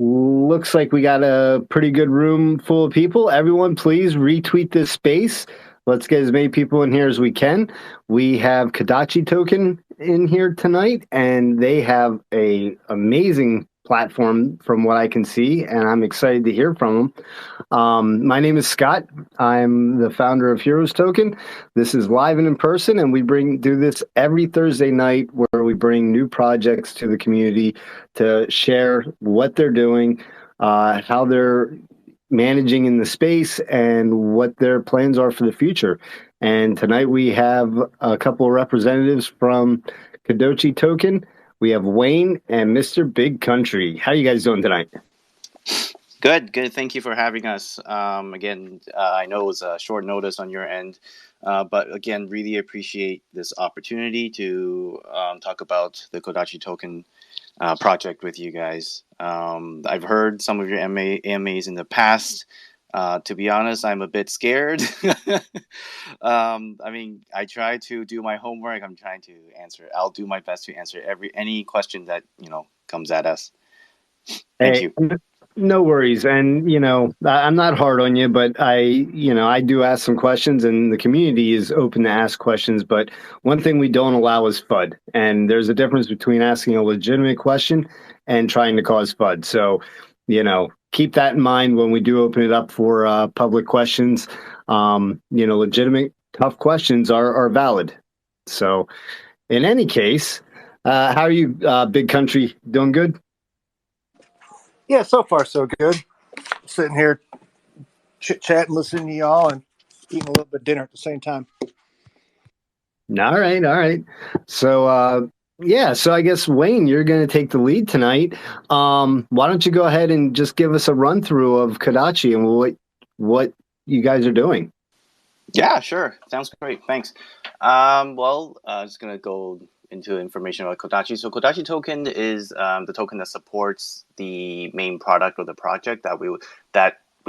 Looks like we got a pretty good room full of people. Everyone, please retweet this space. Let's get as many people in here as we can. We have Kodachi Token in here tonight, and they have a amazing platform from what I can see, and I'm excited to hear from them. My name is Scott. I'm the founder of Heroes Token. This is live and in person, and we do this every Thursday night where we bring new projects to the community to share what they're doing, how they're managing in the space, and what their plans are for the future. And tonight we have a couple of representatives from Kodachi Token. We have Wayne and Mr. Big Country. How are you guys doing tonight? Good. Thank you for having us. Again, I know it was a short notice on your end, but again, really appreciate this opportunity to talk about the Kodachi Token project with you guys. I've heard some of your AMAs in the past. To be honest, I'm a bit scared. I try to do my homework. I'm trying to answer. I'll do my best to answer any question that comes at us. Thank you. No worries. And, I'm not hard on you, but I do ask some questions and the community is open to ask questions. But one thing we don't allow is FUD. And there's a difference between asking a legitimate question and trying to cause FUD. So, keep that in mind when we do open it up for public questions. Legitimate, tough questions are valid. So in any case, how are you, Big Country? Doing good? Yeah, so far so good. Sitting here chit-chatting, listening to y'all, and eating a little bit of dinner at the same time. All right. So, so I guess, Wayne, you're going to take the lead tonight. Why don't you go ahead and just give us a run-through of Kodachi and what you guys are doing? Yeah, sure. Sounds great. Thanks. I'm just going to go into information about Kodachi. So Kodachi Token is the token that supports the main product or the project that we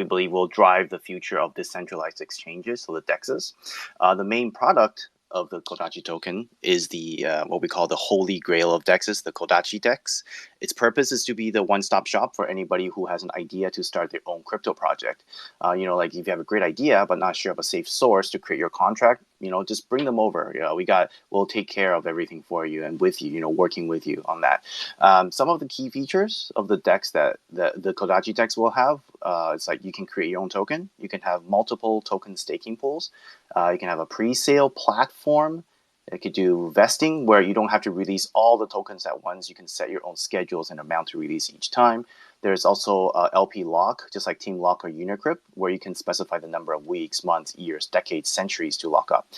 believe will drive the future of decentralized exchanges, so the DEXs. The main product of the Kodachi token is the what we call the holy grail of DEXs, the Kodachi DEX. Its purpose is to be the one-stop shop for anybody who has an idea to start their own crypto project. Like if you have a great idea but not sure of a safe source to create your contract, just bring them over. We'll take care of everything for you and with you, working with you on that. Some of the key features of the DEX that the Kodachi DEX will have, it's like you can create your own token. You can have multiple token staking pools. You can have a pre-sale platform. You could do vesting where you don't have to release all the tokens at once. You can set your own schedules and amount to release each time. There's also LP lock, just like Team Lock or Unicrypt, where you can specify the number of weeks, months, years, decades, centuries to lock up.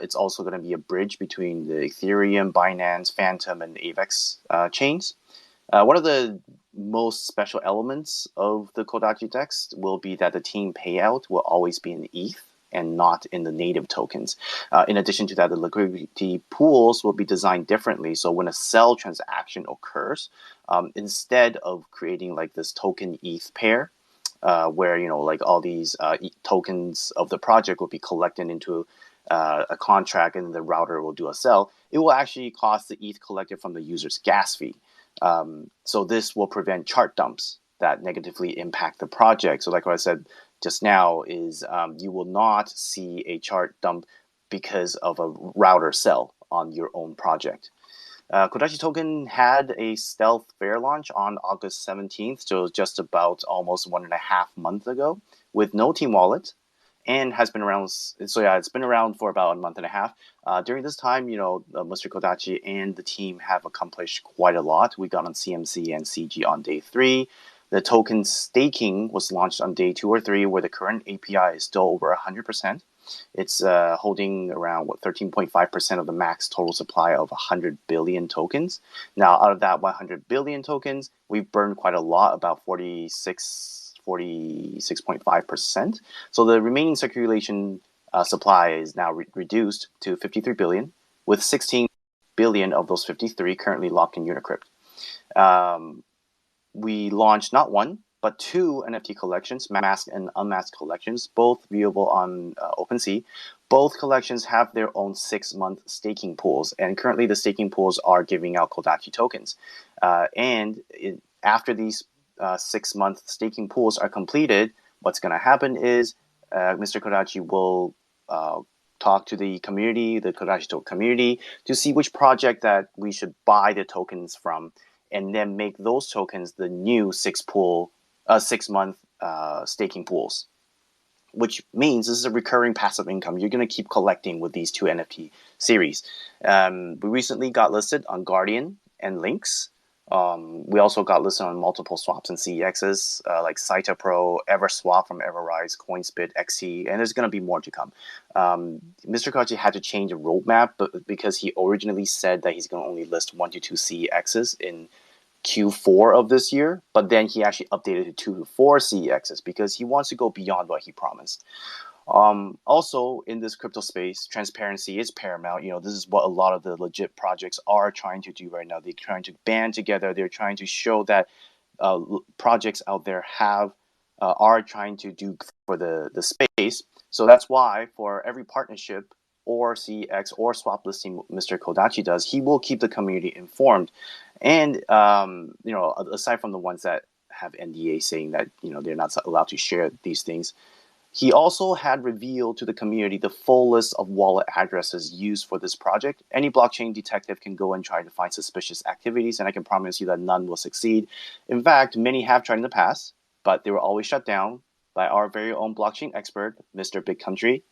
It's also going to be a bridge between the Ethereum, Binance, Phantom, and AVEX chains. One of the most special elements of the Kodachi DEX will be that the team payout will always be in ETH and not in the native tokens. In addition to that, the liquidity pools will be designed differently. So when a sell transaction occurs, instead of creating like this token ETH pair, where like all these tokens of the project will be collected into a contract and the router will do a sell, it will actually cost the ETH collected from the user's gas fee. So this will prevent chart dumps that negatively impact the project. So like what I said just now is you will not see a chart dump because of a router sell on your own project. Kodachi Token had a stealth fair launch on August 17th, so just about almost 1.5 months ago, with no team wallet, and has been around. So yeah, it's been around for about 1.5 months. During this time, Mr. Kodachi and the team have accomplished quite a lot. We got on CMC and CG on day 3. The token staking was launched on day 2 or 3, where the current API is still over 100%. It's holding around 13.5% of the max total supply of 100 billion tokens. Now, out of that 100 billion tokens, we've burned quite a lot, about 46.5%. So the remaining circulation supply is now reduced to 53 billion, with 16 billion of those 53 currently locked in Unicrypt. We launched not one, but 2 NFT collections, masked and unmasked collections, both viewable on OpenSea. Both collections have their own 6-month staking pools, and currently the staking pools are giving out Kodachi tokens. After these 6-month staking pools are completed, what's going to happen is Mr. Kodachi will talk to the community, the Kodachi token community, to see which project that we should buy the tokens from, and then make those tokens the new 6-month staking pools. Which means this is a recurring passive income. You're going to keep collecting with these two NFT series. We recently got listed on Guardian and Lynx. We also got listed on multiple swaps and CEXs like Saita Pro, EverSwap from Everrise, CoinSpit, XT, and there's going to be more to come. Mr. Kodachi had to change the roadmap because he originally said that he's going to only list 1 to 2 CEXs in Q4 of this year, but then he actually updated to 2 to 4 CEXs because he wants to go beyond what he promised. Also, in this crypto space, transparency is paramount. This is what a lot of the legit projects are trying to do right now. They're trying to band together. They're trying to show that projects out there are trying to do for the space. So that's why for every partnership or CEX or swap listing Mr. Kodachi does, he will keep the community informed. And aside from the ones that have NDA saying that they're not allowed to share these things, he also had revealed to the community the full list of wallet addresses used for this project. Any blockchain detective can go and try to find suspicious activities, and I can promise you that none will succeed. In fact, many have tried in the past, but they were always shut down by our very own blockchain expert, Mr. Big Country.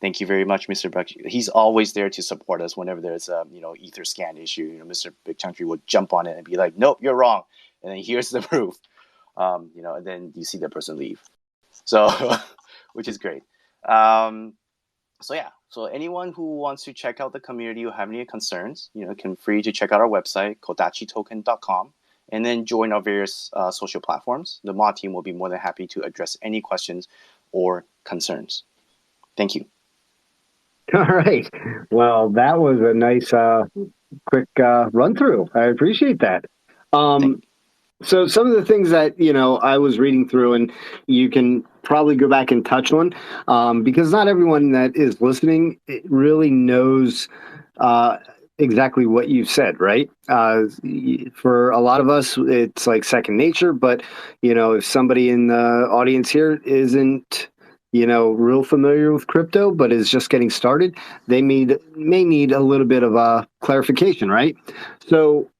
Thank you very much, Mr. Big. He's always there to support us whenever there's a Ether scan issue. Mr. Big Country would jump on it and be like, "Nope, you're wrong," and then here's the proof. And then you see that person leave. So, which is great. So anyone who wants to check out the community or have any concerns, can free to check out our website, kodachitoken.com, and then join our various social platforms. The mod team will be more than happy to address any questions or concerns. Thank you. All right. Well, that was a nice, quick run through. I appreciate that. So some of the things that, I was reading through, and you can probably go back and touch on, because not everyone that is listening really knows exactly what you said, right? For a lot of us, it's like second nature, but, if somebody in the audience here isn't real familiar with crypto, but is just getting started, they may need a little bit of a clarification, right? So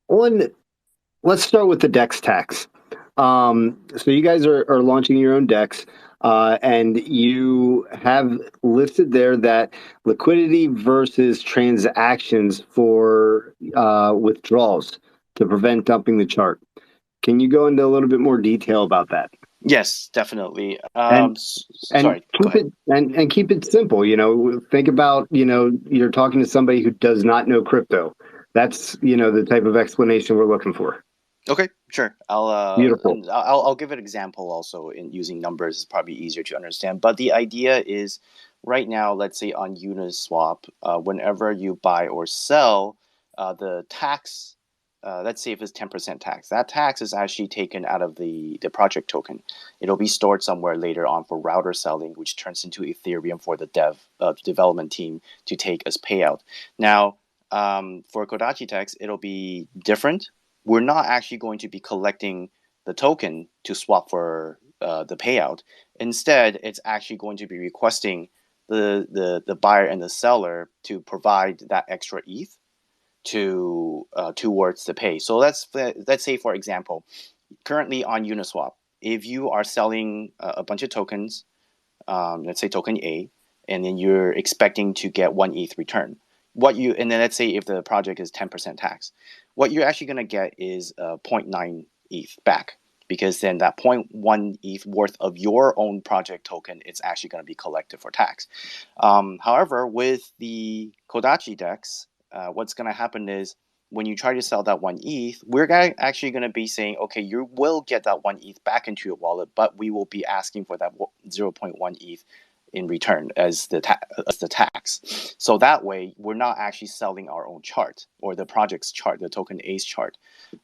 let's start with the DEX tax. So you guys are launching your own DEX, and you have listed there that liquidity versus transactions for withdrawals to prevent dumping the chart. Can you go into a little bit more detail about that? Yes, definitely. Sorry, keep it simple. Think about you're talking to somebody who does not know crypto. That's the type of explanation we're looking for. Okay, sure. Beautiful. I'll give an example also. In using numbers is probably easier to understand. But the idea is, right now, let's say on Uniswap, whenever you buy or sell, the tax. Let's say if it's 10% tax, that tax is actually taken out of the project token. It'll be stored somewhere later on for router selling, which turns into Ethereum for the development team to take as payout. Now, for Kodachi tax, it'll be different. We're not actually going to be collecting the token to swap for the payout. Instead, it's actually going to be requesting the buyer and the seller to provide that extra ETH towards the pay. So let's say, for example, currently on Uniswap, if you are selling a bunch of tokens, let's say token A, and then you're expecting to get 1 ETH return, and then let's say if the project is 10% tax, what you're actually going to get is 0.9 ETH back, because then that 0.1 ETH worth of your own project token, it's actually going to be collected for tax. However, with the Kodachi DEX, what's going to happen is when you try to sell that 1 ETH, we're actually going to be saying, okay, you will get that 1 ETH back into your wallet, but we will be asking for that 0.1 ETH in return as the tax. So that way, we're not actually selling our own chart or the project's chart, the token A's chart.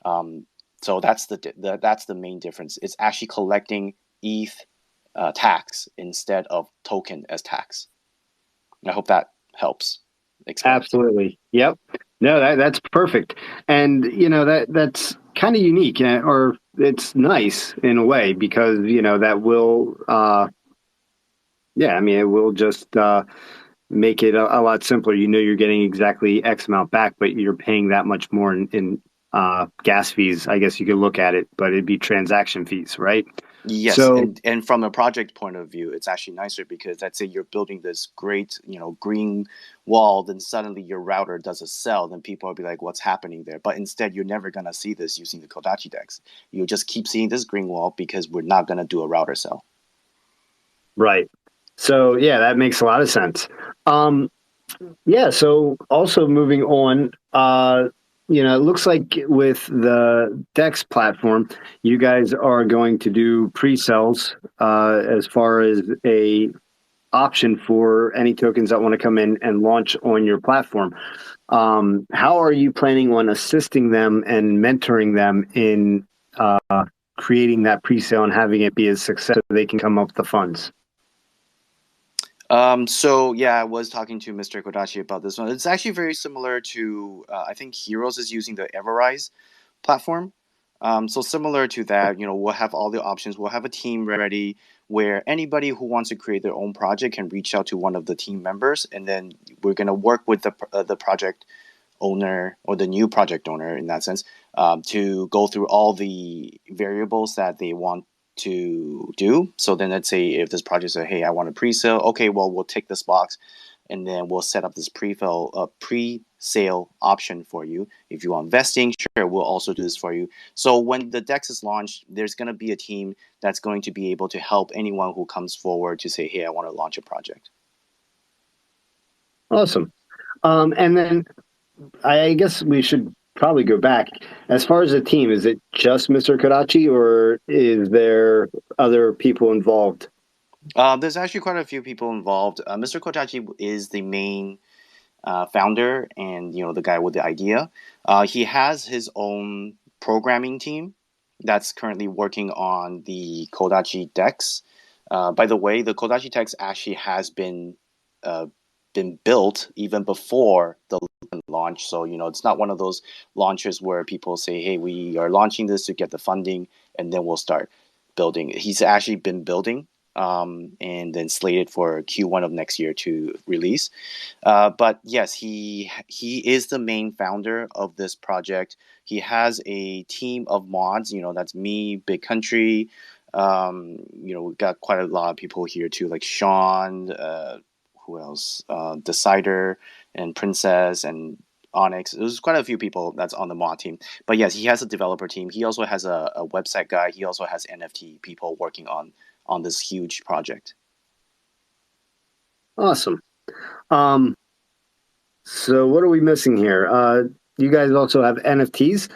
So that's the main difference. It's actually collecting ETH tax instead of token as tax. I hope that helps. Absolutely. Yep. No, that's perfect. And that's kind of unique, or it's nice in a way because that will, yeah, I mean, it will just make it a lot simpler. You're getting exactly X amount back, but you're paying that much more in gas fees. I guess you could look at it, but it'd be transaction fees, right? Yes, So and from a project point of view, it's actually nicer because let's say you're building this great, green wall, then suddenly your router does a sell, then people will be like, "What's happening there?" But instead, you're never gonna see this using the Kodachi decks. You'll just keep seeing this green wall because we're not gonna do a router sell. right. So yeah, that makes a lot of sense. Um, Yeah, so also moving on, it looks like with the Dex platform, you guys are going to do pre-sales as far as a option for any tokens that want to come in and launch on your platform. How are you planning on assisting them and mentoring them in creating that pre-sale and having it be a success so they can come up with the funds? So yeah, I was talking to Mr. Kodachi about this one. It's actually very similar to I think Heroes is using the Everrise platform. So similar to that, we'll have all the options. We'll have a team ready where anybody who wants to create their own project can reach out to one of the team members, and then we're gonna work with the project owner or the new project owner in that sense to go through all the variables that they want to do. So then let's say if this project says, hey, I want a pre-sale, okay, well, we'll tick this box and then we'll set up this pre-sale option for you. If you want investing, sure, we'll also do this for you. So when the DEX is launched, there's going to be a team that's going to be able to help anyone who comes forward to say, hey, I want to launch a project. Awesome. And then I guess we should probably go back. As far as the team, is it just Mr. Kodachi or is there other people involved? There's actually quite a few people involved. Mr. Kotachi is the main founder and the guy with the idea. He has his own programming team that's currently working on the Kodachi decks. By the way, the Kodachi decks actually has been built even before the launch. So it's not one of those launches where people say, "Hey, we are launching this to get the funding, and then we'll start building." He's actually been building. And then slated for Q1 of next year to release. But yes, he is the main founder of this project. He has a team of mods. That's me, Big Country. We've got quite a lot of people here too, like Sean. Who else? Decider and Princess and Onyx. There's quite a few people that's on the mod team. But yes, he has a developer team. He also has a website guy. He also has NFT people working on this huge project. Awesome. Um, so what are we missing here? You guys also have NFTs.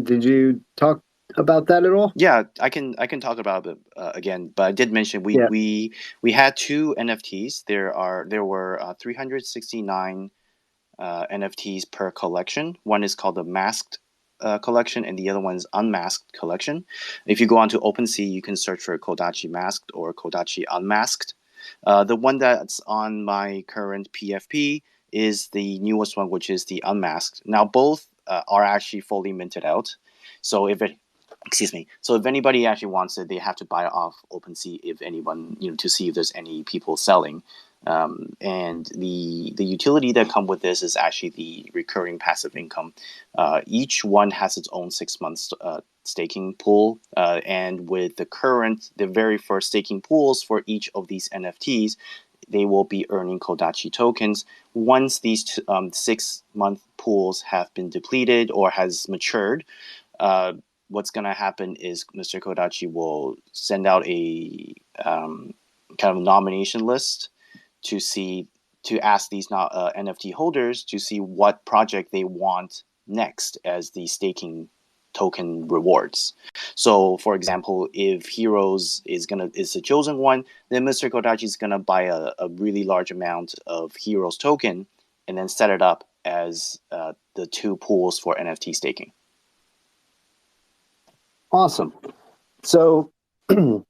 Did you talk about that at all? Yeah, I can talk about it again, but I did mention we Yeah. we we had two NFTs. There were 369 NFTs per collection. One is called the masked collection, and the other one is unmasked collection. If you go onto OpenSea, you can search for Kodachi masked or Kodachi unmasked. The one that's on my current PFP is the newest one, which is the unmasked. Now both are actually fully minted out. So if it excuse me. So if anybody actually wants it, they have to buy it off OpenSea. If anyone, to see if there's any people selling. And the utility that come with this is actually the recurring passive income. Each one has its own 6 months staking pool, and with the very first staking pools for each of these NFTs, they will be earning Kodachi tokens. Once these 6 month pools have been depleted or has matured, uh, what's going to happen is Mr. Kodachi will send out a kind of nomination list to ask these NFT holders to see what project they want next as the staking token rewards. So, for example, if Heroes is the chosen one, then Mr. Kodachi is gonna buy a really large amount of Heroes token and then set it up as the two pools for NFT staking. Awesome. So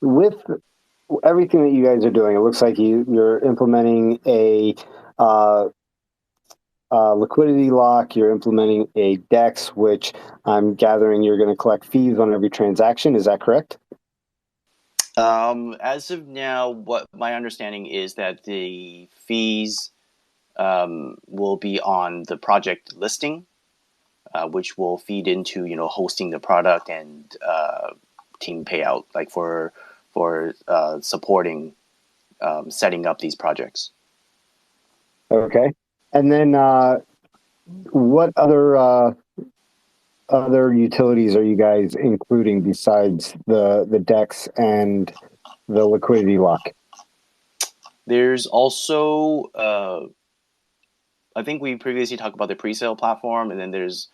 with everything that you guys are doing, it looks like you're implementing a uh, liquidity lock. You're implementing a DEX, which I'm gathering you're going to collect fees on every transaction. Is that correct? As of now, what my understanding is that the fees will be on the project listing, which will feed into hosting the product and team payout, like for supporting setting up these projects. Okay. And then what other utilities are you guys including besides the DEX and the liquidity lock? There's also I think we previously talked about the pre-sale platform, and then there's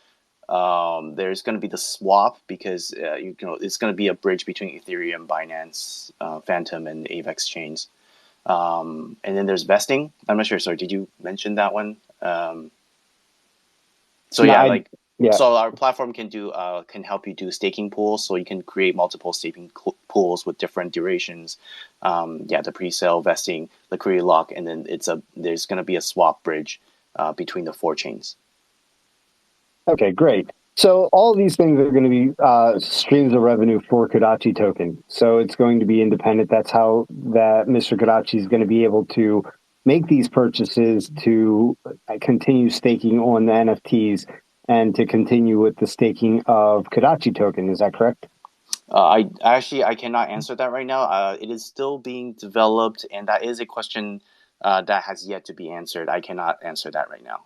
going to be the swap, because it's going to be a bridge between Ethereum, Binance, Phantom, and Avex chains. And then there's vesting. I'm not sure. Sorry, did you mention that one? So No, yeah, so our platform can help you do staking pools. So you can create multiple staking pools with different durations. The pre-sale, vesting, liquidity lock, and then there's going to be a swap bridge between the 4 chains. Okay, great. So all of these things are going to be streams of revenue for Kodachi token. So it's going to be independent. That's how that Mr. Kodachi is going to be able to make these purchases to continue staking on the NFTs and to continue with the staking of Kodachi token. Is that correct? I cannot answer that right now. It is still being developed, and that is a question that has yet to be answered. I cannot answer that right now.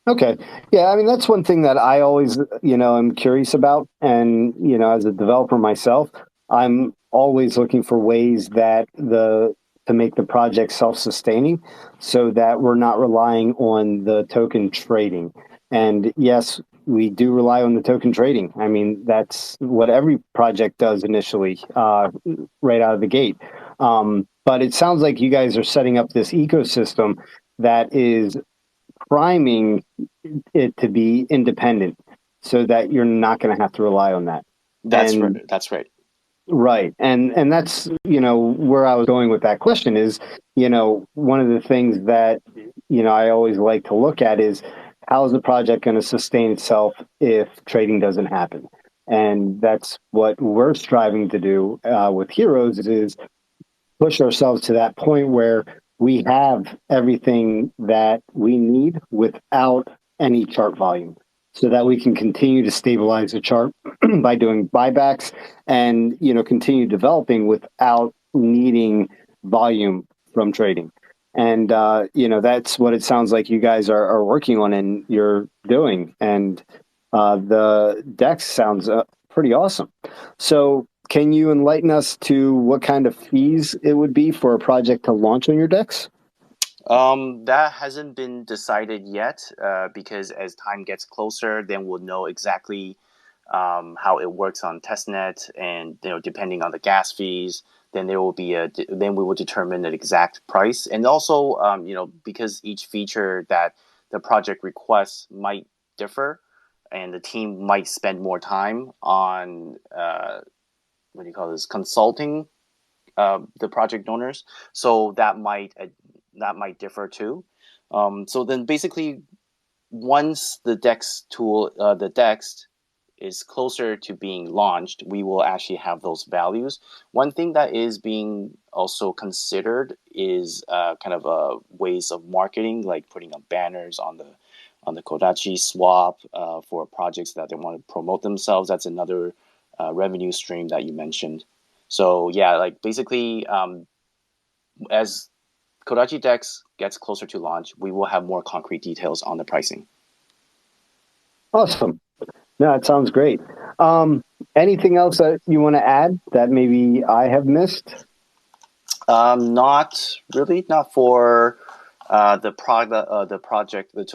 Okay. Yeah, I mean, that's one thing that I always, am curious about. And, as a developer myself, I'm always looking for ways to make the project self-sustaining so that we're not relying on the token trading. And yes, we do rely on the token trading. I mean, that's what every project does initially, right out of the gate. But it sounds like you guys are setting up this ecosystem that is priming it to be independent so that you're not going to have to rely on that. That's right. Right. And that's, where I was going with that question is, one of the things that, I always like to look at is how is the project going to sustain itself if trading doesn't happen? And that's what we're striving to do with Heroes is push ourselves to that point where we have everything that we need without any chart volume so that we can continue to stabilize the chart by doing buybacks and continue developing without needing volume from trading. And that's what it sounds like you guys are working on and you're doing. And the DEX sounds pretty awesome. So can you enlighten us to what kind of fees it would be for a project to launch on your DEX? That hasn't been decided yet, because as time gets closer, then we'll know exactly how it works on testnet, and depending on the gas fees, then then we will determine the exact price, and also because each feature that the project requests might differ, and the team might spend more time on what do you call this, consulting the project owners, so that might differ too. So then basically, once the DEX is closer to being launched, we will actually have those values. One thing that is being also considered is kind of ways of marketing, like putting up banners on the Kodachi swap for projects that they want to promote themselves. That's another revenue stream that you mentioned. So yeah, like basically, as Kodachi DEX gets closer to launch, we will have more concrete details on the pricing. Awesome. No, it sounds great. Anything else that you want to add that maybe I have missed? Not really. Not for the project, the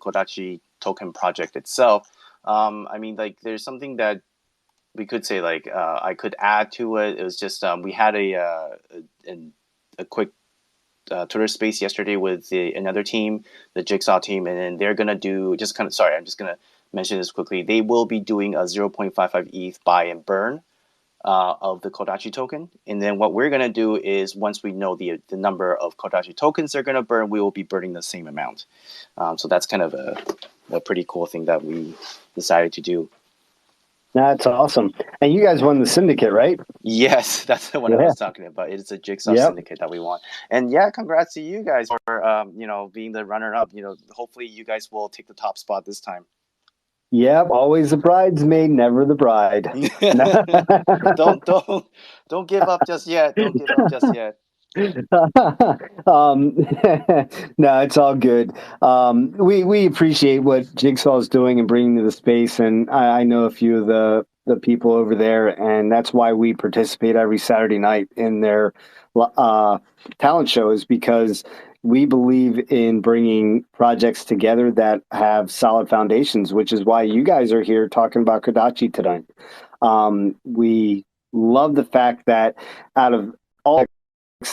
Kodachi token project itself. I mean, like, there's something that we could say, like, I could add to it. It was just we had a quick Twitter space yesterday with another team, the Jigsaw team, and then they're gonna do just kind of. Sorry, I'm just gonna mention this quickly. They will be doing a 0.55 ETH buy and burn of the Kodachi token. And then what we're going to do is once we know the number of Kodachi tokens they're going to burn, we will be burning the same amount. So that's kind of a pretty cool thing that we decided to do. That's awesome. And you guys won the syndicate, right? Yes, that's the one I Yeah. was talking about. It's a Jigsaw Yep. syndicate that we want. And yeah, congrats to you guys for being the runner-up. Hopefully you guys will take the top spot this time. Yep, always the bridesmaid, never the bride. Don't give up just yet. Don't give up just yet. um, no, it's all good. We appreciate what Jigsaw is doing and bringing to the space, and I know a few of the people over there, and that's why we participate every Saturday night in their talent shows, because we believe in bringing projects together that have solid foundations, which is why you guys are here talking about Kodachi tonight. We love the fact that out of all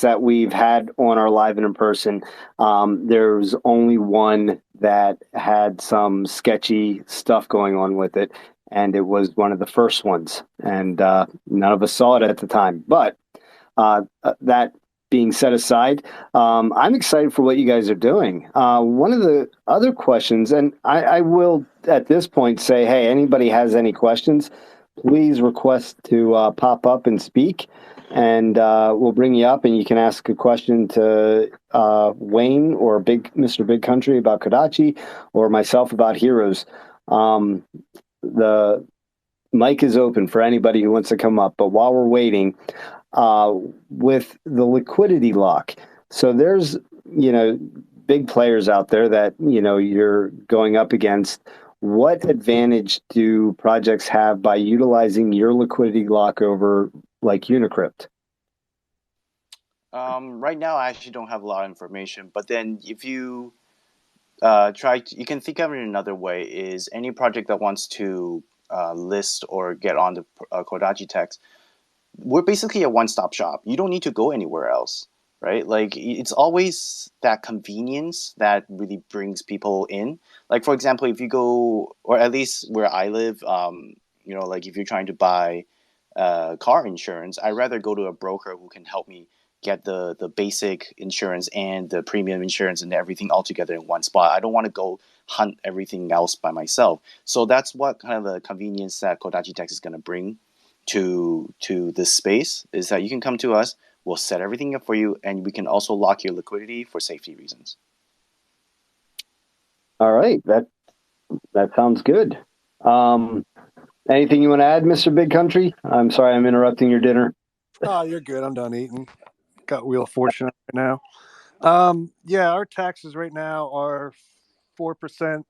that we've had on our live and in person, there's only one that had some sketchy stuff going on with it, and it was one of the first ones, and none of us saw it at the time. But that being set aside, I'm excited for what you guys are doing. One of the other questions, and I will at this point say, hey, anybody has any questions, please request to pop up and speak, and we'll bring you up and you can ask a question to Wayne or Mr. Big Country about Kodachi, or myself about Heroes. The mic is open for anybody who wants to come up, but while we're waiting, with the liquidity lock, so there's big players out there that you're going up against. What advantage do projects have by utilizing your liquidity lock over like Unicrypt? Right now, I actually don't have a lot of information. But then, if you you can think of it another way: is any project that wants to list or get on the Kodachi text, we're basically a one-stop shop. You don't need to go anywhere else, right? Like it's always that convenience that really brings people in. Like for example, if you go, or at least where I live, like if you're trying to buy car insurance, I'd rather go to a broker who can help me get the basic insurance and the premium insurance and everything all together in one spot. I don't want to go hunt everything else by myself. So that's what kind of the convenience that Kodachi Text is going to bring to this space, is that you can come to us, we'll set everything up for you, and we can also lock your liquidity for safety reasons. All right, that sounds good. Anything you want to add, Mr. Big Country? I'm sorry, I'm interrupting your dinner. Oh, you're good. I'm done eating. Got Wheel of Fortune right now. Yeah, our taxes right now are 4%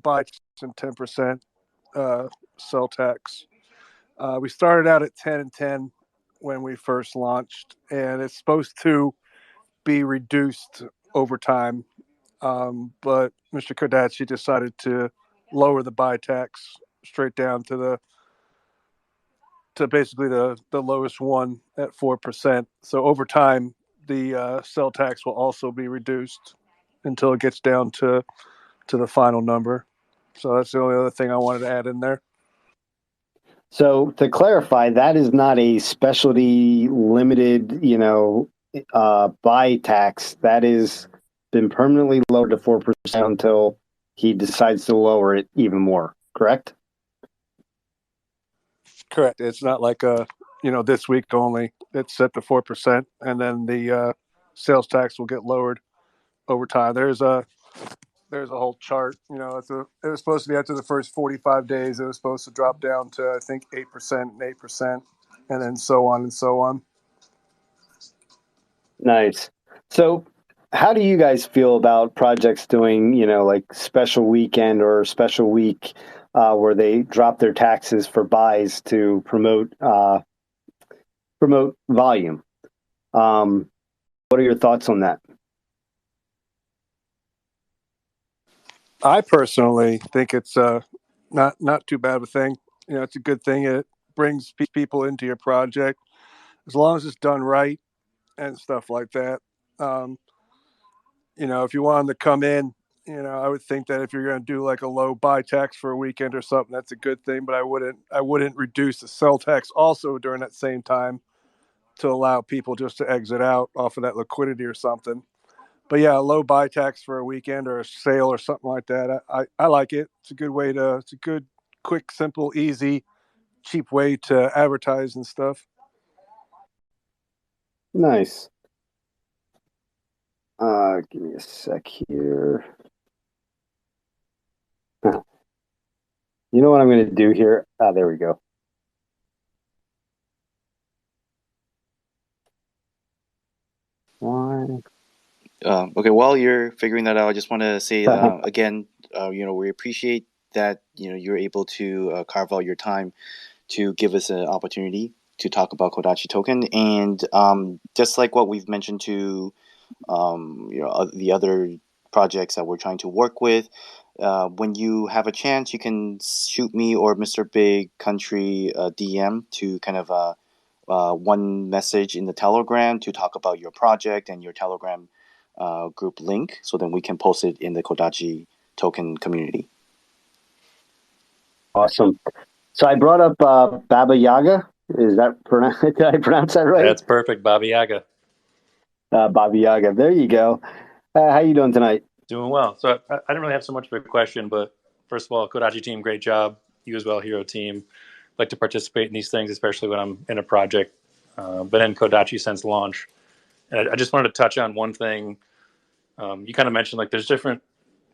buy tax and 10% sell tax. We started out at 10 and 10 when we first launched, and it's supposed to be reduced over time. But Mr. Kodachi decided to lower the buy tax straight down to basically the lowest one at 4%. So over time, the sell tax will also be reduced until it gets down to the final number. So that's the only other thing I wanted to add in there. So to clarify, that is not a specialty limited, buy tax. That is been permanently lowered to 4% until he decides to lower it even more. Correct? Correct. It's not like this week only. It's set to 4%, and then the sales tax will get lowered over time. There's a whole chart. It was supposed to be after the first 45 days. It was supposed to drop down to I think 8% and 8%, and then so on and so on. Nice. So how do you guys feel about projects doing, like special weekend or special week where they drop their taxes for buys to promote volume? What are your thoughts on that? I personally think it's not too bad of a thing. It's a good thing. It brings people into your project as long as it's done right and stuff like that. If you want them to come in I would think that if you're going to do like a low buy tax for a weekend or something, that's a good thing. But I wouldn't reduce the sell tax also during that same time to allow people just to exit out off of that liquidity or something. But yeah, a low buy tax for a weekend or a sale or something like that. I like it. It's a good way to. It's a good, quick, simple, easy, cheap way to advertise and stuff. Nice. Give me a sec here. You know what I'm going to do here? There we go. Why? Okay, while you're figuring that out, I just want to say again, we appreciate that you're able to carve out your time to give us an opportunity to talk about Kodachi token, and just like what we've mentioned to the other projects that we're trying to work with. When you have a chance, you can shoot me or Mr. Big Country DM to kind of one message in the Telegram to talk about your project and your Telegram group link, so then we can post it in the Kodachi token community. Awesome. So I brought up Baba Yaga. Is that did I pronounce that right? That's perfect, Baba Yaga. Baba Yaga. There you go. How you doing tonight? Doing well. So I didn't really have so much of a question, but first of all, Kodachi team, great job. You as well, Hero team. Like to participate in these things, especially when I'm in a project. Been in Kodachi since launch. And I just wanted to touch on one thing. You kind of mentioned like there's different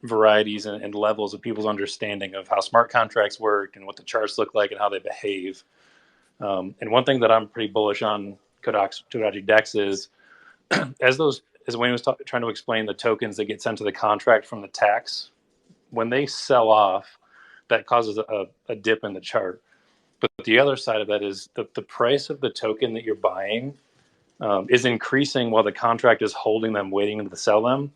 varieties and levels of people's understanding of how smart contracts work and what the charts look like and how they behave. And one thing that I'm pretty bullish on Kodachi Dex is as Wayne was trying to explain the tokens that get sent to the contract from the tax, when they sell off, that causes a dip in the chart. But the other side of that is that the price of the token that you're buying is increasing while the contract is holding them, waiting to sell them.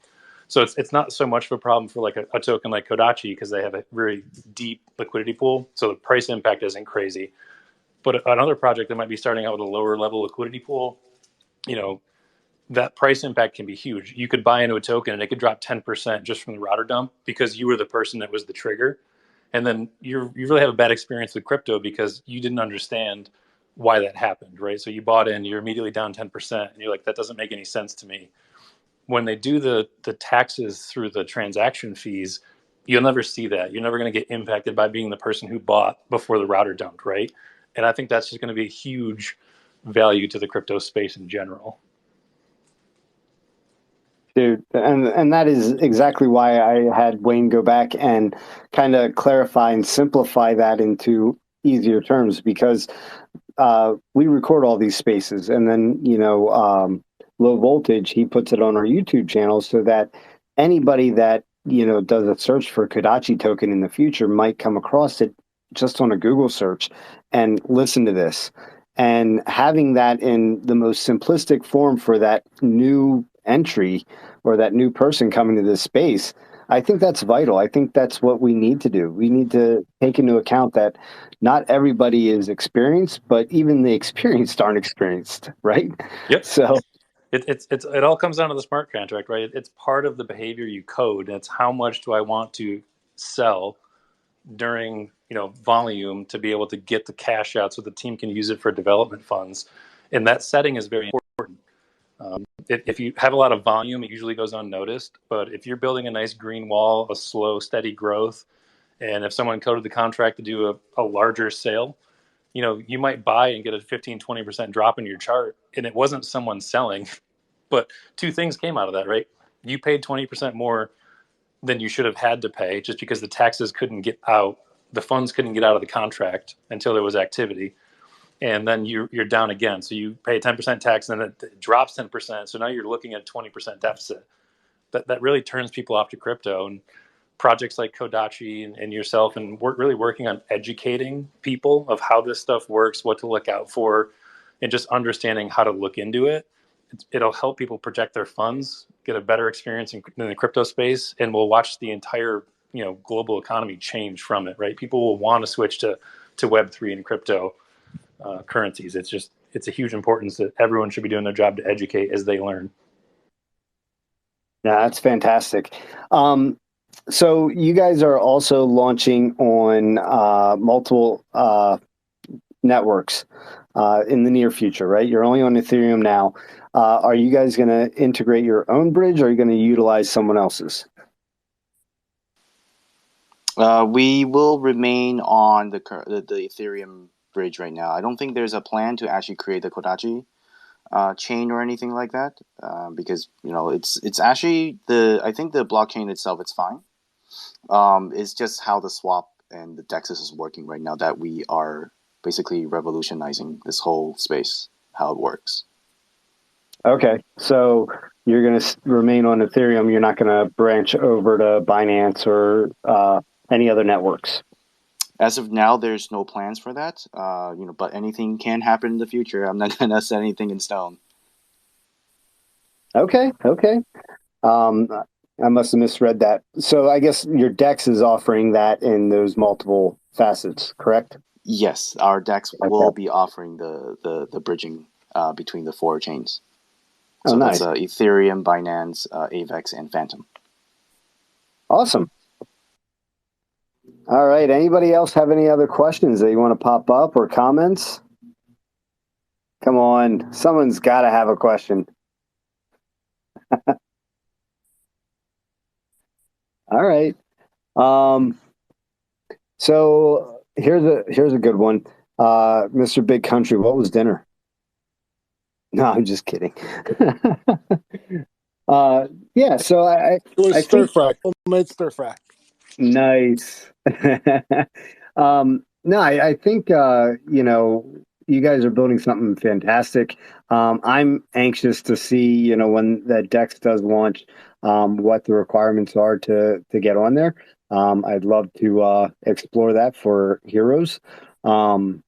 So it's not so much of a problem for like a token like Kodachi because they have a very deep liquidity pool. So the price impact isn't crazy. But another project that might be starting out with a lower level liquidity pool, that price impact can be huge. You could buy into a token and it could drop 10% just from the router dump because you were the person that was the trigger. And then you really have a bad experience with crypto because you didn't understand why that happened, right? So you bought in, you're immediately down 10%, and you're like, that doesn't make any sense to me. When they do the taxes through the transaction fees, you'll never see that. You're never going to get impacted by being the person who bought before the router dumped, right? And I think that's just going to be a huge value to the crypto space in general. Dude, and that is exactly why I had Wayne go back and kind of clarify and simplify that into easier terms because we record all these spaces and then low voltage he puts it on our YouTube channel so that anybody that does a search for Kodachi token in the future might come across it just on a Google search and listen to this. And having that in the most simplistic form for that new entry or that new person coming to this space, I think that's vital. I think that's what we need to do. We need to take into account that not everybody is experienced, but even the experienced aren't experienced, right? Yep. So it all comes down to the smart contract, right? It's part of the behavior you code. It's how much do I want to sell during volume to be able to get the cash out so the team can use it for development funds. And that setting is very important. If you have a lot of volume, it usually goes unnoticed. But if you're building a nice green wall, a slow, steady growth, and if someone coded the contract to do a larger sale, you might buy and get a 15, 20% drop in your chart. And it wasn't someone selling. But two things came out of that, right? You paid 20% more than you should have had to pay just because the taxes couldn't get out. The funds couldn't get out of the contract until there was activity. And then you're down again. So you pay 10% tax and then it drops 10%. So now you're looking at a 20% deficit. That really turns people off to crypto. And projects like Kodachi and yourself, and we're really working on educating people of how this stuff works, what to look out for, and just understanding how to look into it. It'll help people project their funds, get a better experience in the crypto space, and we'll watch the entire global economy change from it. Right? People will want to switch to Web3 and crypto currencies. It's a huge importance that everyone should be doing their job to educate as they learn. yeah, that's fantastic. So you guys are also launching on multiple networks in the near future, right? You're only on Ethereum now. Are you guys going to integrate your own bridge, or are you going to utilize someone else's? We will remain on the Ethereum bridge right now. I don't think there's a plan to actually create the Kodachi chain or anything like that, because it's actually I think the blockchain itself it's fine. It's just how the swap and the DEXs is working right now that we are basically revolutionizing this whole space, how it works. Okay, so you're going to remain on Ethereum. You're not going to branch over to Binance or any other networks. As of now, there's no plans for that. But anything can happen in the future. I'm not gonna set anything in stone. Okay. I must have misread that. So I guess your DEX is offering that in those multiple facets, correct? Yes, our DEX will Okay. be offering the bridging between the four chains. Oh, So that's nice. Ethereum, Binance, Avex, and Phantom. Awesome. All right. Anybody else have any other questions that you want to pop up or comments? Come on. Someone's got to have a question. All right. So here's a good one. Mr. Big Country, what was dinner? No, I'm just kidding. Yeah, so It was I stir think fry, homemade stir fry. nice. No, I think you guys are building something fantastic. I'm anxious to see, when that Dex does launch, what the requirements are to get on there. I'd love to explore that for Heroes. Um,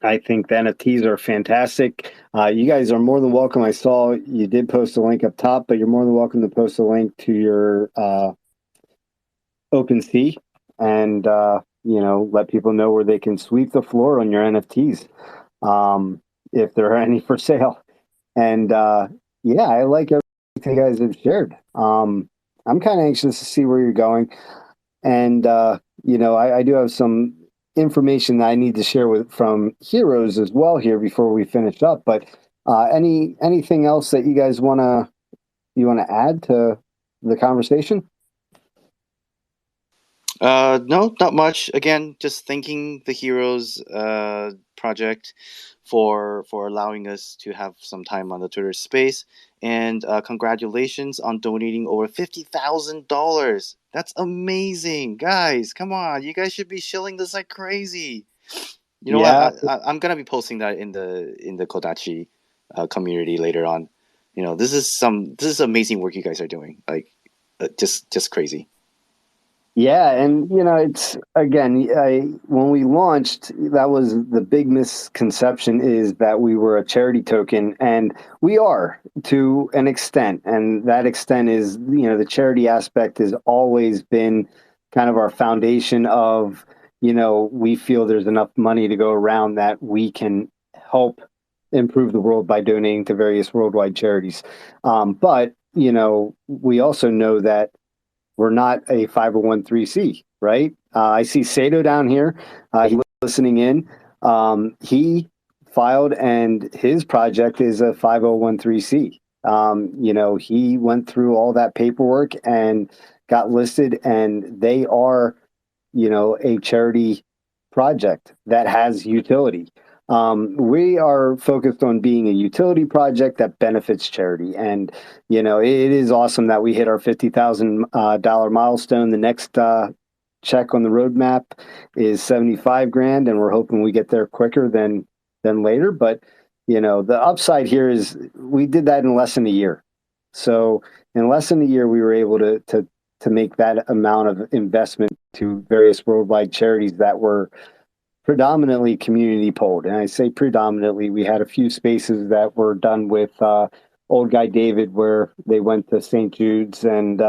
I think the NFTs are fantastic. You guys are more than welcome. I saw you did post a link up top, but you're more than welcome to post a link to your OpenSea and let people know where they can sweep the floor on your NFTs, if there are any for sale. And yeah, I like everything you guys have shared. I'm kind of anxious to see where you're going, and I do have some information that I need to share with from Heroes as well here before we finish up. But anything else that you want to add to the conversation? No, not much. Again, just thanking the Heroes project for allowing us to have some time on the Twitter space, and congratulations on donating over $50,000. That's amazing, guys! Come on, you guys should be shilling this like crazy. You know what? Yeah, I'm gonna be posting that in the Kodachi community later on. This is amazing work you guys are doing. Like, just crazy. Yeah, and it's again, when we launched, that was the big misconception is that we were a charity token, and we are to an extent, and that extent is the charity aspect has always been kind of our foundation of we feel there's enough money to go around that we can help improve the world by donating to various worldwide charities, but we also know that we're not a 501c, right? I see Sato down here. He's listening in. He filed, and his project is a 501c. He went through all that paperwork and got listed, and they are, a charity project that has utility. We are focused on being a utility project that benefits charity, and it is awesome that we hit our $50,000 milestone. The next check on the roadmap is 75 grand, and we're hoping we get there quicker than later. But the upside here is we did that in less than a year. So in less than a year, we were able to make that amount of investment to various worldwide charities that were predominantly community polled. And I say predominantly, we had a few spaces that were done with Old Guy David where they went to St. Jude's and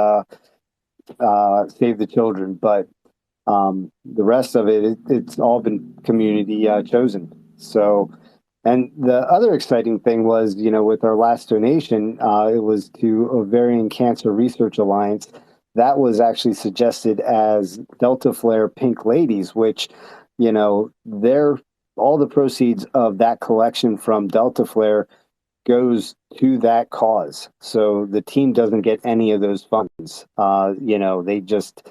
Save the Children. But the rest of it's all been community chosen. So, and the other exciting thing was, with our last donation, it was to Ovarian Cancer Research Alliance. that was actually suggested as Delta Flare Pink Ladies, which, they're all the proceeds of that collection from Delta Flare goes to that cause. So the team doesn't get any of those funds. They just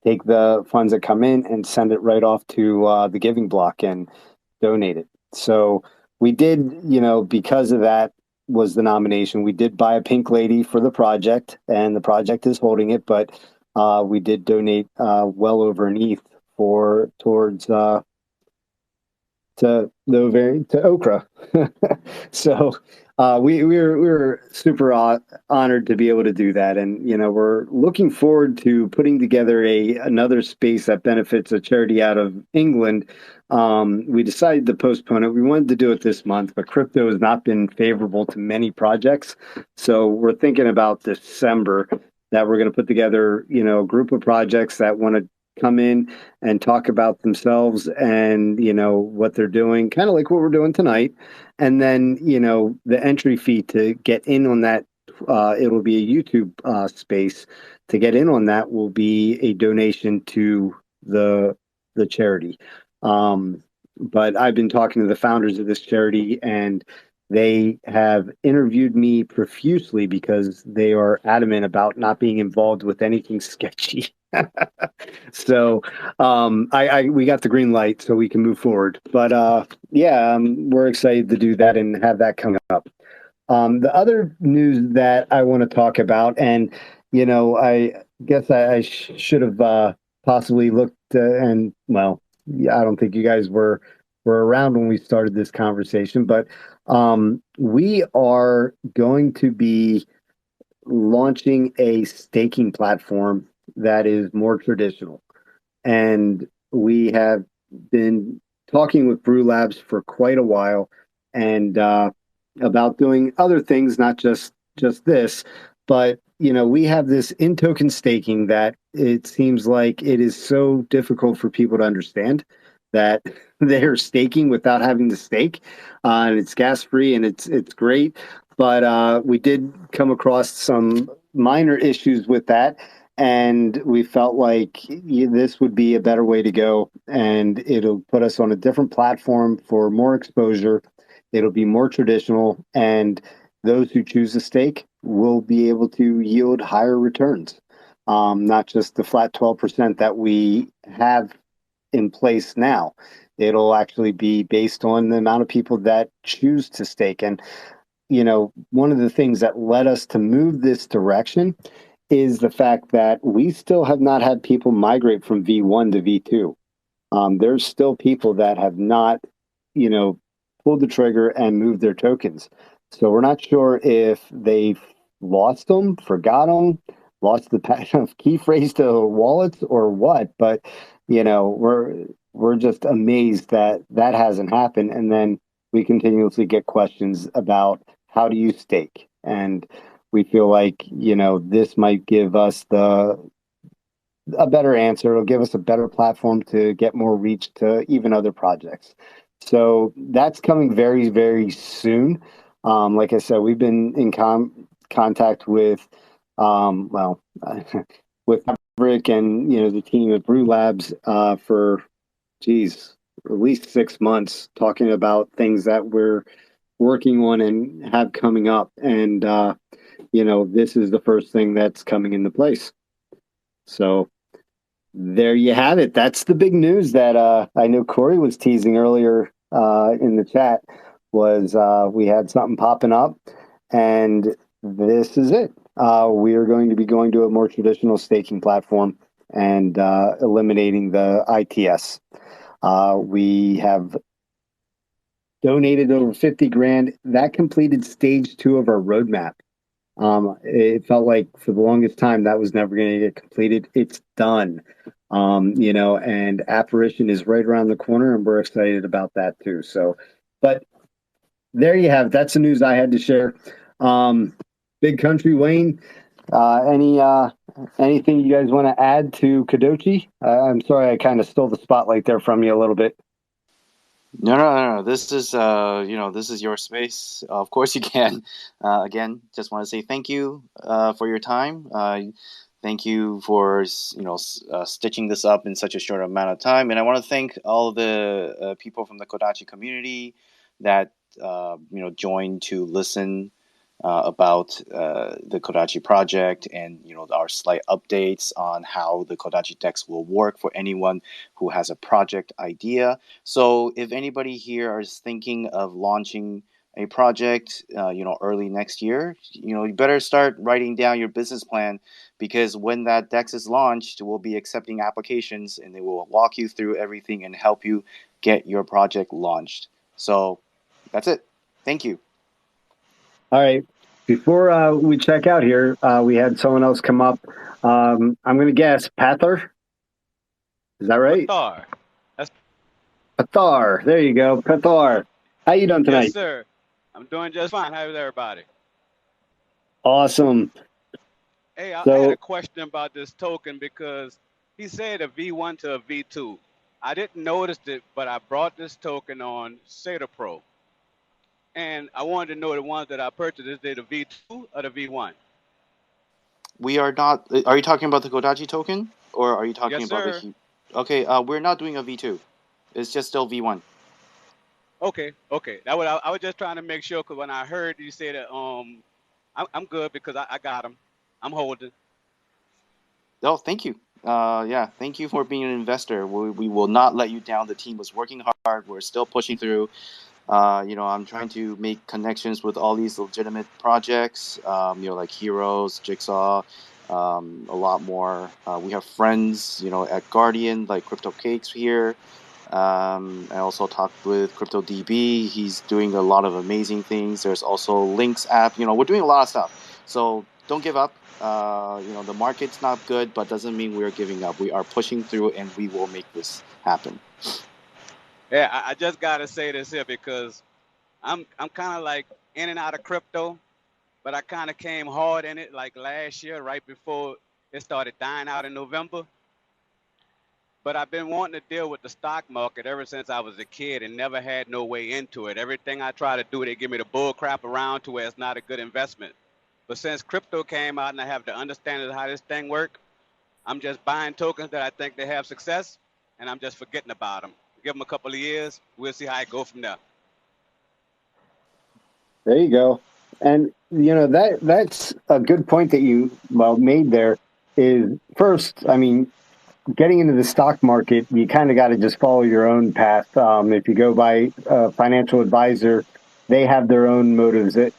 take the funds that come in and send it right off to the giving block and donate it. So we did, because of that was the nomination. We did buy a pink lady for the project, and the project is holding it. But we did donate well over an ETH towards to the ovarian to okra. So we were super honored to be able to do that, and we're looking forward to putting together another space that benefits a charity out of England. We decided to postpone it. We wanted to do it this month, but crypto has not been favorable to many projects, so we're thinking about December that we're going to put together a group of projects that want to come in and talk about themselves and what they're doing, kind of like what we're doing tonight. And then the entry fee to get in on that, it'll be a YouTube space. To get in on that will be a donation to the charity. But I've been talking to the founders of this charity, and they have interviewed me profusely because they are adamant about not being involved with anything sketchy. So we got the green light, so we can move forward. But yeah, we're excited to do that and have that come up. The other news that I want to talk about, and I guess I should have possibly looked, and well, yeah, I don't think you guys were around when we started this conversation, but we are going to be launching a staking platform that is more traditional. And we have been talking with Brew Labs for quite a while, and about doing other things, not just this. But we have this in token staking that it seems like it is so difficult for people to understand that they're staking without having to stake, and it's gas free and it's great. But we did come across some minor issues with that, and we felt like this would be a better way to go, and it'll put us on a different platform for more exposure. It'll be more traditional, and those who choose to stake will be able to yield higher returns, not just the flat 12% that we have in place now. It'll actually be based on the amount of people that choose to stake. And one of the things that led us to move this direction is the fact that we still have not had people migrate from V1 to V2. There's still people that have not, pulled the trigger and moved their tokens. So we're not sure if they've lost them, forgot them, lost the key phrase to wallets or what. But we're just amazed that that hasn't happened. And then we continuously get questions about how do you stake, and we feel like this might give us a better answer. It'll give us a better platform to get more reach to even other projects. So that's coming very, very soon. Like I said, we've been in contact with with Maverick and the team at Brew Labs for at least 6 months, talking about things that we're working on and have coming up. And this is the first thing that's coming into place. So there you have it. That's the big news that I know Corey was teasing earlier in the chat. Was we had something popping up, and this is it. We are going to be going to a more traditional staking platform and eliminating the ITS. We have donated over 50 grand. That completed stage 2 of our roadmap. It felt like for the longest time that was never going to get completed. It's done. And Apparition is right around the corner, and we're excited about that too. So, but there you have it. That's the news I had to share. Big Country Wayne, anything you guys want to add to Kodachi? I'm sorry I kind of stole the spotlight there from you a little bit. No. This is this is your space. Of course you can. Again, just want to say thank you for your time. Thank you for stitching this up in such a short amount of time, and I want to thank all of the people from the Kodachi community that joined to listen about the Kodachi project, and our slight updates on how the Kodachi Dex will work for anyone who has a project idea. So if anybody here is thinking of launching a project early next year, you better start writing down your business plan, because when that Dex is launched, we'll be accepting applications and they will walk you through everything and help you get your project launched. So that's it. Thank you. All right. Before we check out here, we had someone else come up. I'm going to guess Pather. Is that right? Pathar. That's Pathar. There you go. Pathar. How you doing tonight? Yes, sir. I'm doing just fine. How's everybody? Awesome. Hey, I So- had a question about this token because he said a V1 to a V2. I didn't notice it, but I brought this token on SATA Pro. And I wanted to know the ones that I purchased, is they the V2 or the V1? We are not. Are you talking about the Kodachi token, or are you talking Yes, about sir. Okay, we're not doing a V2. It's just still V1. Okay. That what I was just trying to make sure, because when I heard you say that, I'm good because I got them. I'm holding. Oh, thank you. Yeah, thank you for being an investor. We will not let you down. The team was working hard. We're still pushing through. I'm trying to make connections with all these legitimate projects, like Heroes, Jigsaw, a lot more. We have friends, at Guardian, like Crypto Cakes here. I also talked with CryptoDB. He's doing a lot of amazing things. There's also Links app. We're doing a lot of stuff. So don't give up. The market's not good, but doesn't mean we're giving up. We are pushing through, and we will make this happen. Yeah, I just gotta say this here because I'm kind of like in and out of crypto, but I kind of came hard in it like last year, right before it started dying out in November. But I've been wanting to deal with the stock market ever since I was a kid and never had no way into it. Everything I try to do, they give me the bull crap around to where it's not a good investment. But since crypto came out and I have the understanding of how this thing works, I'm just buying tokens that I think they have success, and I'm just forgetting about them. Give them a couple of years, we'll see how it go from there. There you go. And that's a good point that you made there. Is first, I mean, getting into the stock market, you kind of got to just follow your own path. If you go by a financial advisor, they have their own motives that,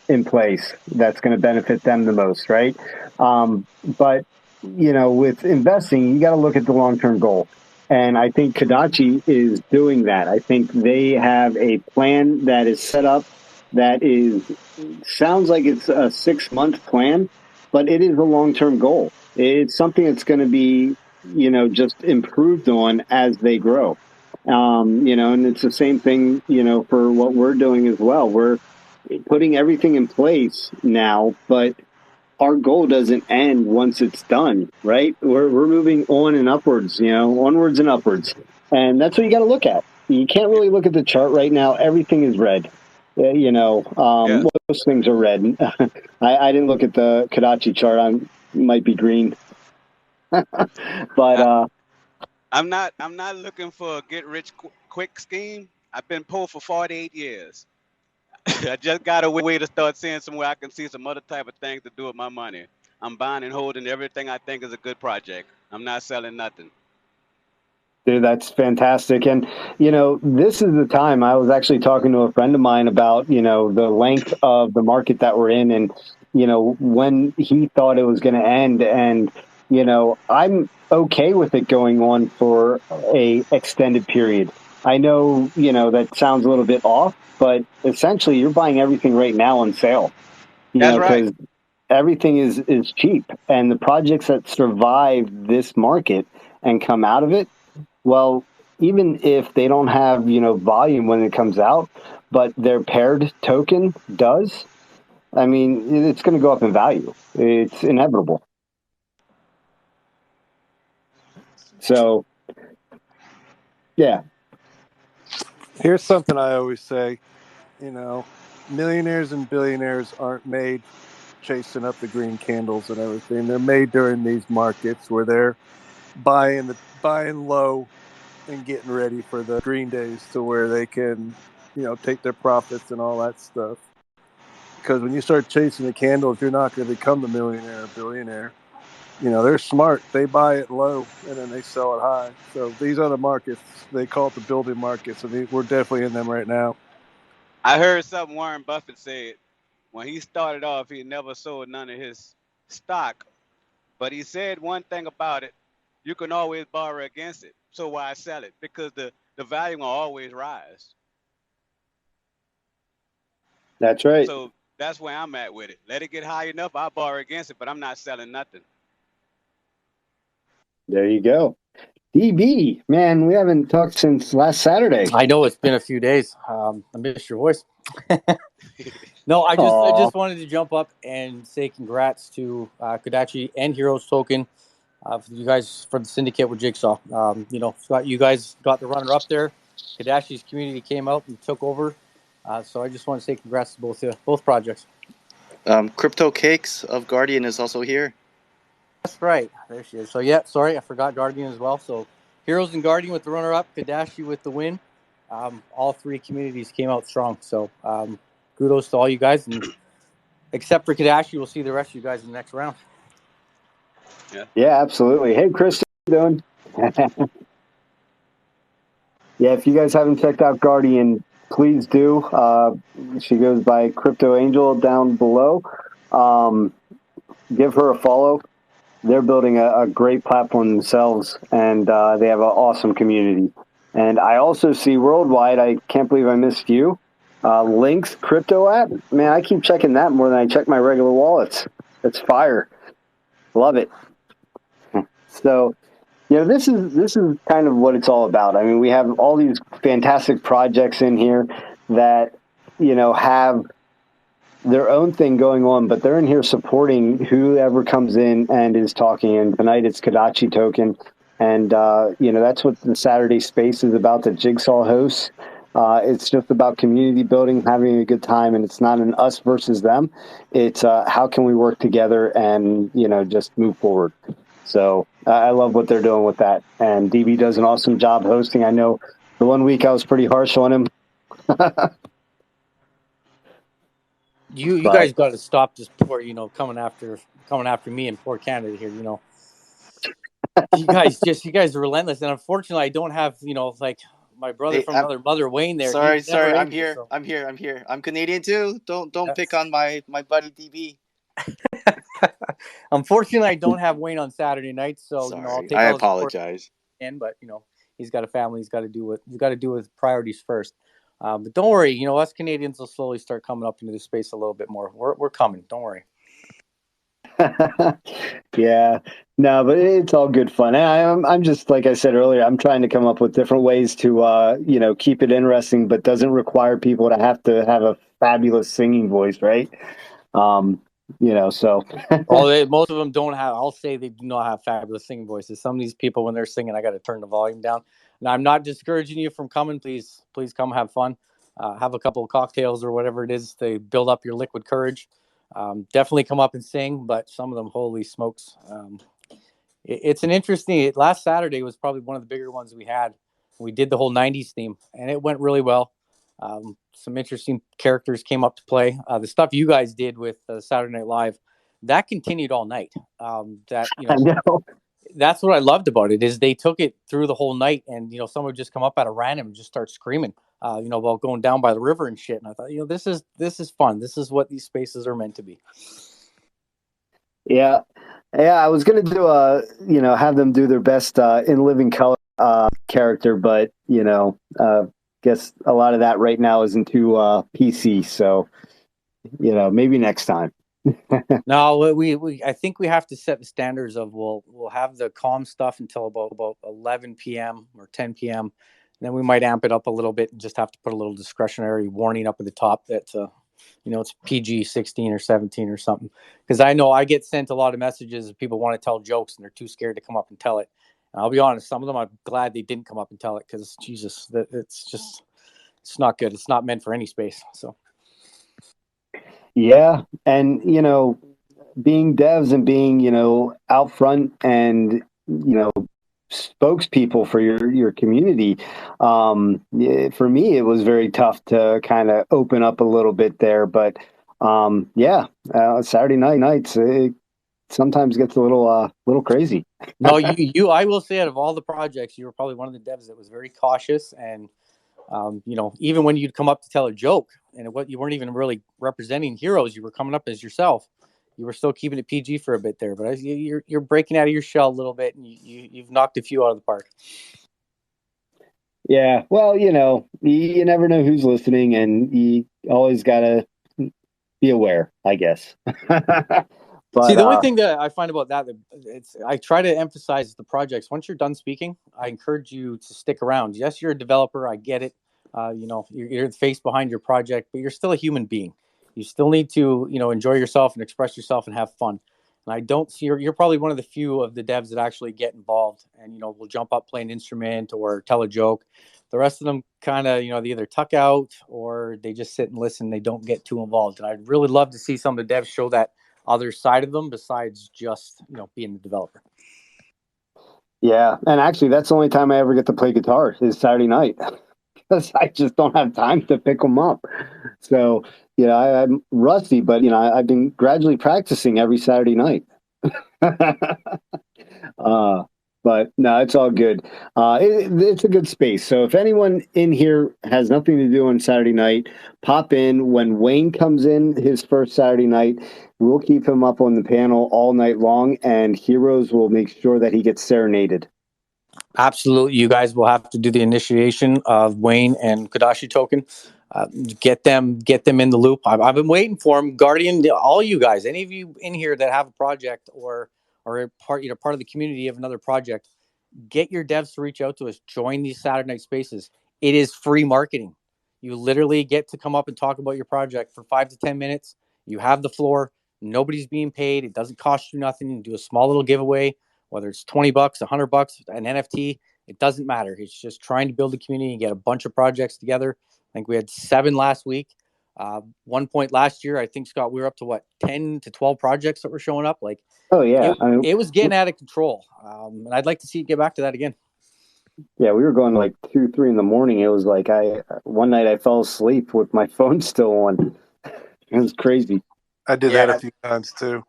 in place that's going to benefit them the most, right? But with investing, you got to look at the long-term goal. And I think Kodachi is doing that. I think they have a plan that is set up that sounds like it's a 6-month plan, but it is a long-term goal. It's something that's going to be, just improved on as they grow. And it's the same thing, for what we're doing as well. We're putting everything in place now, but our goal doesn't end once it's done, right? We're moving on and upwards, onwards and upwards. And that's what you got to look at. You can't really look at the chart right now. Everything is red. Yeah. Most things are red. I didn't look at the Kodachi chart. I might be green. But I'm not looking for a get rich quick scheme. I've been poor for 48 years. I just got a way to start seeing somewhere I can see some other type of things to do with my money. I'm buying and holding everything I think is a good project. I'm not selling nothing. dude, that's fantastic. And, this is the time. I was actually talking to a friend of mine about, the length of the market that we're in and, when he thought it was going to end. And, I'm okay with it going on for a extended period. I know, that sounds a little bit off, but essentially you're buying everything right now on sale, That's right. because everything is cheap, and the projects that survive this market and come out of it, well, even if they don't have, volume when it comes out, but their paired token does, I mean, it's going to go up in value. It's inevitable. So, yeah. Here's something I always say, millionaires and billionaires aren't made chasing up the green candles and everything. They're made during these markets where they're buying low and getting ready for the green days to where they can, take their profits and all that stuff. Because when you start chasing the candles, you're not going to become the millionaire or billionaire. They're smart. They buy it low and then they sell it high. So these other markets, they call it the building markets, and we're definitely in them right now. I heard something Warren Buffett said. When he started off, he never sold none of his stock. But he said one thing about it: you can always borrow against it. So why sell it? Because the value will always rise. That's right. So that's where I'm at with it. Let it get high enough, I'll borrow against it, but I'm not selling nothing. There you go. DB, man, we haven't talked since last Saturday. I know it's been a few days. I missed your voice. No, I just wanted to jump up and say congrats to Kodachi and Heroes Token for you guys for the syndicate with Jigsaw. Scott, you guys got the runner up there. Kodachi's community came out and took over. So I just want to say congrats to both projects. Crypto Cakes of Guardian is also here. That's right. There she is. So, yeah, sorry, I forgot Guardian as well. So, Heroes and Guardian with the runner-up, Kodachi with the win. All three communities came out strong. So, kudos to all you guys. And except for Kodachi, we'll see the rest of you guys in the next round. Yeah, absolutely. Hey, Chris, how you doing? Yeah, if you guys haven't checked out Guardian, please do. She goes by Crypto Angel down below. Give her a follow. They're building a great platform themselves, and they have an awesome community. And I also see worldwide, I can't believe I missed you, Link's crypto app. Man, I keep checking that more than I check my regular wallets. It's fire. Love it. So, this is kind of what it's all about. I mean, we have all these fantastic projects in here that, have their own thing going on, but they're in here supporting whoever comes in and is talking. And tonight it's Kodachi Token. And, that's what the Saturday Space is about, the Jigsaw hosts. It's just about community building, having a good time, and it's not an us versus them. It's how can we work together and, just move forward. So I love what they're doing with that. And DB does an awesome job hosting. I know the one week I was pretty harsh on him. You guys got to stop this poor, coming after me and poor Canada here. You guys are relentless. And unfortunately, I don't have, like my brother from another mother, Wayne. There. Sorry, I'm here. So. I'm here. I'm Canadian too. Don't pick on my buddy DB. Unfortunately, I don't have Wayne on Saturday night, so I'll take. I apologize. But he's got a family. He's got to do with priorities first. But don't worry, us Canadians will slowly start coming up into the space a little bit more. We're coming. Don't worry. Yeah, no, but it's all good fun. I'm just, like I said earlier, I'm trying to come up with different ways to, keep it interesting, but doesn't require people to have a fabulous singing voice, right? So. Well, most of them don't have. I'll say they do not have fabulous singing voices. Some of these people, when they're singing, I got to turn the volume down. Now, I'm not discouraging you from coming. Please come have fun. Have a couple of cocktails or whatever it is to build up your liquid courage. Definitely come up and sing, but some of them, holy smokes. It's an interesting. Last Saturday was probably one of the bigger ones we had. We did the whole 90s theme, and it went really well. Some interesting characters came up to play. The stuff you guys did with Saturday Night Live, that continued all night. I know. That's what I loved about it is they took it through the whole night, and someone would just come up at a random and just start screaming, about going down by the river and shit. And I thought, this is fun. This is what these spaces are meant to be. Yeah. I was gonna do have them do their best in living color character, but guess a lot of that right now isn't too PC. So maybe next time. No, we I think we have to set the standards of we'll have the calm stuff until about 11 p.m. or 10 p.m. And then we might amp it up a little bit and just have to put a little discretionary warning up at the top that it's PG 16 or 17 or something. Because I know I get sent a lot of messages of people want to tell jokes and they're too scared to come up and tell it. And I'll be honest, some of them I'm glad they didn't come up and tell it because Jesus, it's not good. It's not meant for any space. So. Yeah. And, being devs and being, out front and, spokespeople for your community. For me, it was very tough to kind of open up a little bit there, but Saturday nights, it sometimes gets a little crazy. No, I will say out of all the projects, you were probably one of the devs that was very cautious. And, even when you'd come up to tell a joke and what you weren't even really representing heroes, you were coming up as yourself. You were still keeping it PG for a bit there, but you're breaking out of your shell a little bit, and you've knocked a few out of the park. Yeah, well, you never know who's listening, and you always gotta be aware, I guess. But, see, the only thing that I find about that, I try to emphasize the projects. Once you're done speaking, I encourage you to stick around. Yes, you're a developer. I get it. You're the face behind your project, but you're still a human being. You still need to, enjoy yourself and express yourself and have fun. And I don't see you're probably one of the few of the devs that actually get involved and, will jump up, play an instrument or tell a joke. The rest of them kind of, they either tuck out or they just sit and listen. They don't get too involved. And I'd really love to see some of the devs show that other side of them besides just being the developer. Yeah, and actually that's the only time I ever get to play guitar is Saturday night because I just don't have time to pick them up. So I'm rusty, but I've been gradually practicing every Saturday night. But no, it's all good. It's a good space. So if anyone in here has nothing to do on Saturday night, pop in. When Wayne comes in his first Saturday night, we'll keep him up on the panel all night long, and Heroes will make sure that he gets serenaded. Absolutely. You guys will have to do the initiation of Wayne and Kodachi token. Get them in the loop. I've been waiting for them. Guardian, all you guys, any of you in here that have a project or part of the community of another project, get your devs to reach out to us. Join these Saturday night spaces. It is free marketing. You literally get to come up and talk about your project for 5 to 10 minutes. You have the floor. Nobody's being paid. It doesn't cost you nothing. You do a small little giveaway, whether it's $20, $100, an NFT. It doesn't matter. It's just trying to build a community and get a bunch of projects together. I think we had 7 last week. One point last year, I think, Scott, we were up to 10 to 12 projects that were showing up. Oh yeah, it was getting out of control. And I'd like to see it get back to that again. Yeah, we were going 2, 3 in the morning. It was one night I fell asleep with my phone still on. It was crazy. I did that a few times too.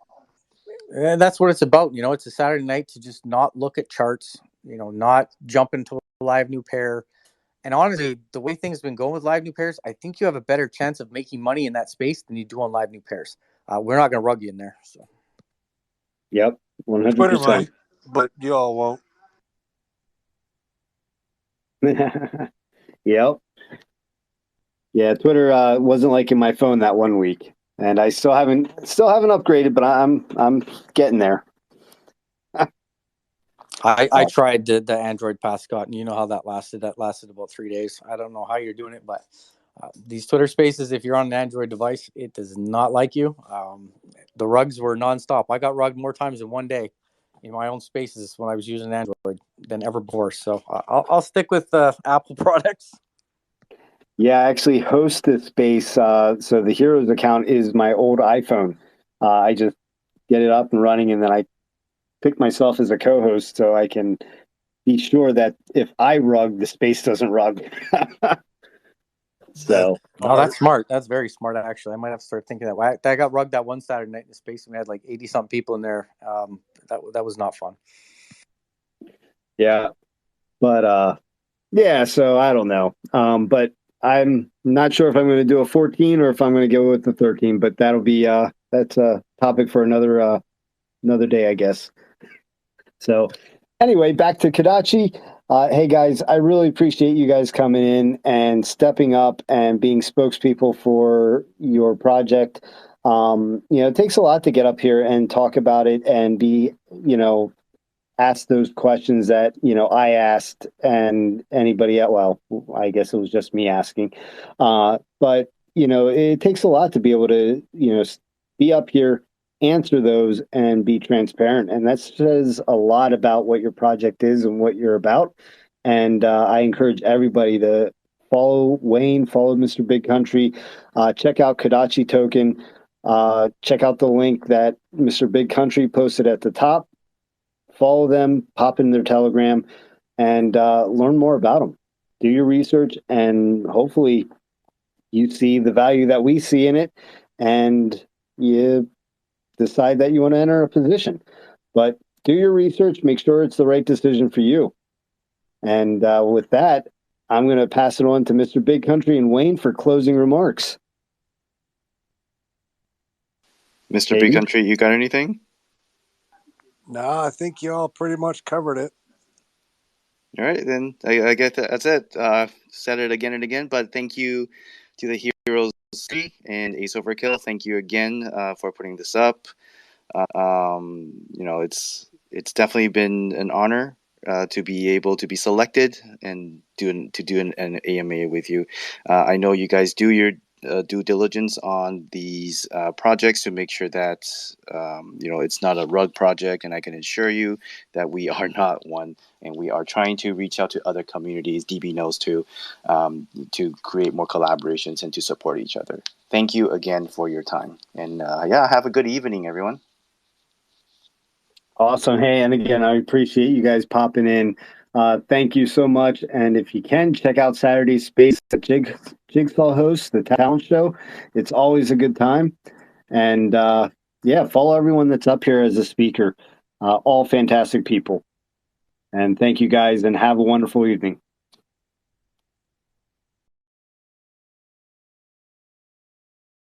And that's what it's about. It's a Saturday night to just not look at charts, not jump into a live new pair. And honestly, the way things have been going with live new pairs, I think you have a better chance of making money in that space than you do on live new pairs. We're not going to rug you in there. So. Yep, 100%. Twitter might, but you all won't. Yep. Yeah, Twitter wasn't liking my phone that one week, and I still haven't upgraded, but I'm getting there. I tried the Android Pass, Scott, and you know how that lasted. That lasted about 3 days. I don't know how you're doing it, but these Twitter Spaces, if you're on an Android device, it does not like you. The rugs were nonstop. I got rugged more times in one day in my own Spaces when I was using Android than ever before. So I'll stick with Apple products. Yeah, I actually host this space. So the Heroes account is my old iPhone. I just get it up and running, and then I pick myself as a co-host so I can be sure that if I rug, the space doesn't rug. So, that's smart. That's very smart, actually. I might have to start thinking that way. I got rugged that one Saturday night in the space, and we had 80-something people in there. That was not fun. Yeah, but yeah. So I don't know. But I'm not sure if I'm going to do a 14 or if I'm going to go with the 13. But that'll be that's a topic for another day, I guess. So anyway, back to Kodachi. Hey guys, I really appreciate you guys coming in and stepping up and being spokespeople for your project. It takes a lot to get up here and talk about it and be, ask those questions that, I asked and anybody else. Well, I guess it was just me asking. But, it takes a lot to be able to, be up here, answer those, and be transparent. And that says a lot about what your project is and what you're about. And I encourage everybody to follow Wayne, follow Mr. Big Country, check out Kodachi Token. check out the link that Mr. Big Country posted at the top. Follow them, pop in their Telegram, and learn more about them. Do your research, and hopefully you see the value that we see in it, and you decide that you want to enter a position. But do your research, make sure it's the right decision for you. And with that, I'm going to pass it on to Mr. Big Country and Wayne for closing remarks. Mr. Big Country, you got anything? No, I think y'all pretty much covered it. All right, then I guess that's it. Said it again and again, but thank you to the Heroes 3 and Ace Overkill. Thank you again for putting this up. It's definitely been an honor to be able to be selected and do an AMA with you. I know you guys do your due diligence on these projects to make sure that it's not a rug project, and I can assure you that we are not one, and we are trying to reach out to other communities, DB knows too, to create more collaborations and to support each other. Thank you again for your time, and have a good evening, everyone. Awesome. Hey, and again, I appreciate you guys popping in. Thank you so much. And if you can, check out Saturday's Space at Jigsaw hosts the talent show. It's always a good time. And follow everyone that's up here as a speaker. All fantastic people. And thank you guys, and have a wonderful evening.